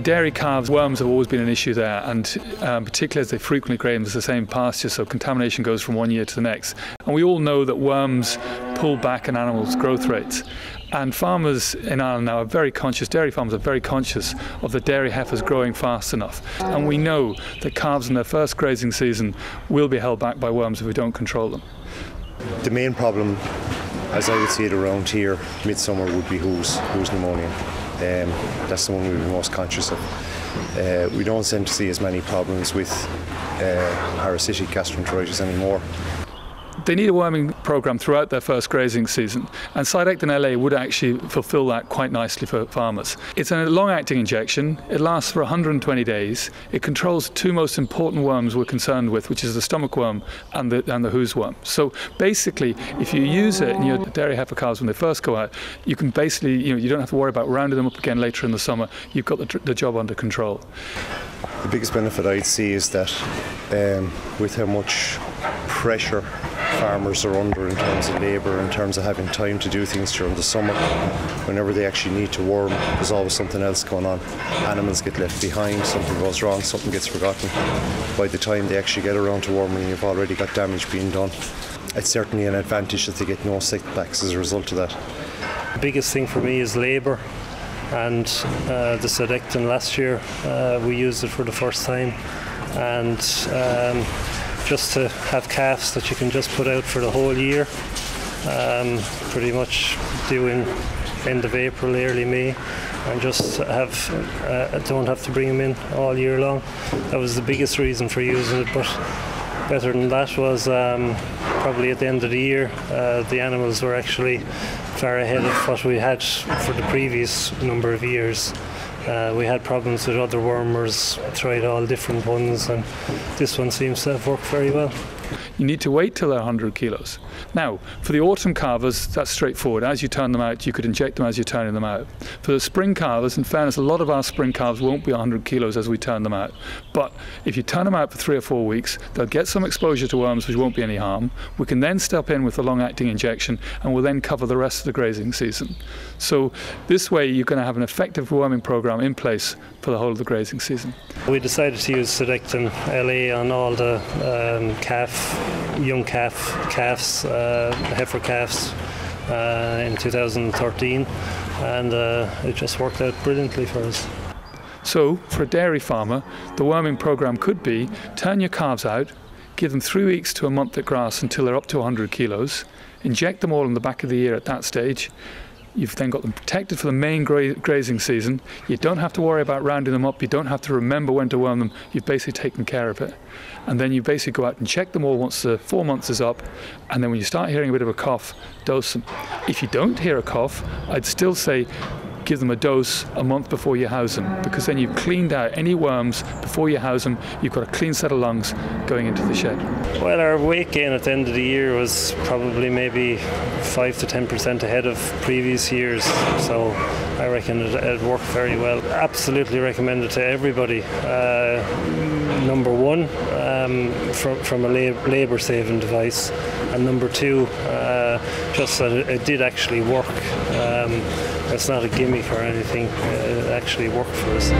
dairy calves, worms have always been an issue there, and particularly as they frequently graze the same pasture, so contamination goes from one year to the next. And we all know that worms pull back an animal's growth rates. And farmers in Ireland now are very conscious, dairy farmers are very conscious of the dairy heifers growing fast enough. And we know that calves in their first grazing season will be held back by worms if we don't control them. The main problem, as I would see it around here, midsummer, would be who's pneumonia. That's the one we'd be most conscious of. We don't tend to see as many problems with parasitic gastroenteritis anymore. They need a worming programme throughout their first grazing season, and Cydectin LA would actually fulfil that quite nicely for farmers. It's a long-acting injection. It lasts for 120 days. It controls the two most important worms we're concerned with, which is the stomach worm and the Who's worm. So basically, if you use it in your dairy heifer calves when they first go out, you can basically, you don't have to worry about rounding them up again later in the summer. You've got the job under control. The biggest benefit I'd see is that with how much pressure farmers are under in terms of labour, in terms of having time to do things during the summer, whenever they actually need to worm, there's always something else going on. Animals get left behind, something goes wrong, something gets forgotten. By the time they actually get around to worming, you've already got damage being done. It's certainly an advantage that they get no setbacks as a result of that. The biggest thing for me is labour, and the Cydectin last year we used it for the first time, and just to have calves that you can just put out for the whole year, pretty much doing end of April, early May, and just don't have to bring them in all year long. That was the biggest reason for using it, but better than that was probably at the end of the year the animals were actually far ahead of what we had for the previous number of years. We had problems with other wormers, tried all different ones, and this one seems to have worked very well. You need to wait till they're 100 kilos. Now, for the autumn calvers, that's straightforward. As you turn them out, you could inject them as you're turning them out. For the spring calvers, in fairness, a lot of our spring calves won't be 100 kilos as we turn them out. But if you turn them out for 3 or 4 weeks, they'll get some exposure to worms, which won't be any harm. We can then step in with the long-acting injection, and we'll then cover the rest of the grazing season. So this way, you're going to have an effective worming program in place for the whole of the grazing season. We decided to use Cydectin LA on all the young calves, heifer calves in 2013, and it just worked out brilliantly for us. So for a dairy farmer, the worming program could be turn your calves out, give them 3 weeks to a month at grass until they're up to 100 kilos, inject them all in the back of the year at that stage. You've then got them protected for the main grazing season. You don't have to worry about rounding them up. You don't have to remember when to worm them. You've basically taken care of it. And then you basically go out and check them all once the 4 months is up. And then when you start hearing a bit of a cough, dose them. If you don't hear a cough, I'd still say give them a dose a month before you house them, because then you've cleaned out any worms before you house them. You've got a clean set of lungs going into the shed. Well, our weight gain at the end of the year was probably maybe 5 to 10% ahead of previous years, so I reckon it worked very well. Absolutely recommend it to everybody. Number one, from a labour saving device, and number two, just that it did actually work. It's not a gimmick or anything, it actually worked for us.